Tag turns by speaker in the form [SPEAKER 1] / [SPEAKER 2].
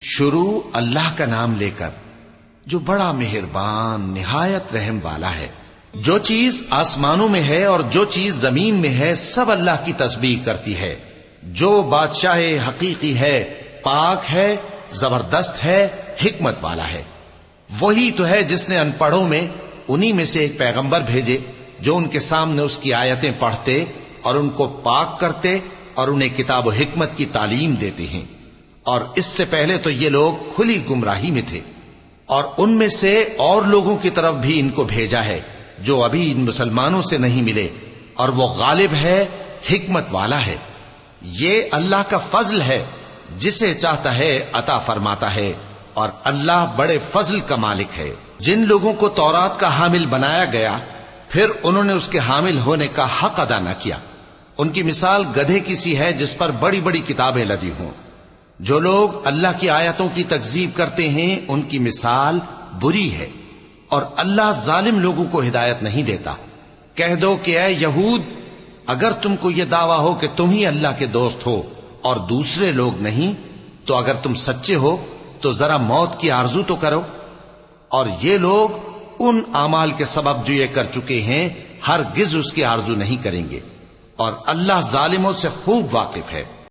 [SPEAKER 1] شروع اللہ کا نام لے کر جو بڑا مہربان نہایت رحم والا ہے۔ جو چیز آسمانوں میں ہے اور جو چیز زمین میں ہے سب اللہ کی تسبیح کرتی ہے۔ جو بادشاہ حقیقی ہے، پاک ہے، زبردست ہے، حکمت والا ہے۔ وہی تو ہے جس نے ان پڑھوں میں انہی میں سے ایک پیغمبر بھیجے جو ان کے سامنے اس کی آیتیں پڑھتے اور ان کو پاک کرتے اور انہیں کتاب و حکمت کی تعلیم دیتے ہیں۔ اور اس سے پہلے تو یہ لوگ کھلی گمراہی میں تھے، اور ان میں سے اور لوگوں کی طرف بھی ان کو بھیجا ہے جو ابھی ان مسلمانوں سے نہیں ملے، اور وہ غالب ہے، حکمت والا ہے۔ یہ اللہ کا فضل ہے، جسے چاہتا ہے عطا فرماتا ہے، اور اللہ بڑے فضل کا مالک ہے۔ جن لوگوں کو تورات کا حامل بنایا گیا پھر انہوں نے اس کے حامل ہونے کا حق ادا نہ کیا، ان کی مثال گدھے کی سی ہے جس پر بڑی بڑی کتابیں لدی ہوں۔ جو لوگ اللہ کی آیتوں کی تکذیب کرتے ہیں ان کی مثال بری ہے، اور اللہ ظالم لوگوں کو ہدایت نہیں دیتا۔ کہہ دو کہ اے یہود، اگر تم کو یہ دعویٰ ہو کہ تم ہی اللہ کے دوست ہو اور دوسرے لوگ نہیں، تو اگر تم سچے ہو تو ذرا موت کی آرزو تو کرو۔ اور یہ لوگ ان اعمال کے سبب جو یہ کر چکے ہیں ہرگز اس کی آرزو نہیں کریں گے، اور اللہ ظالموں سے خوب واقف ہے۔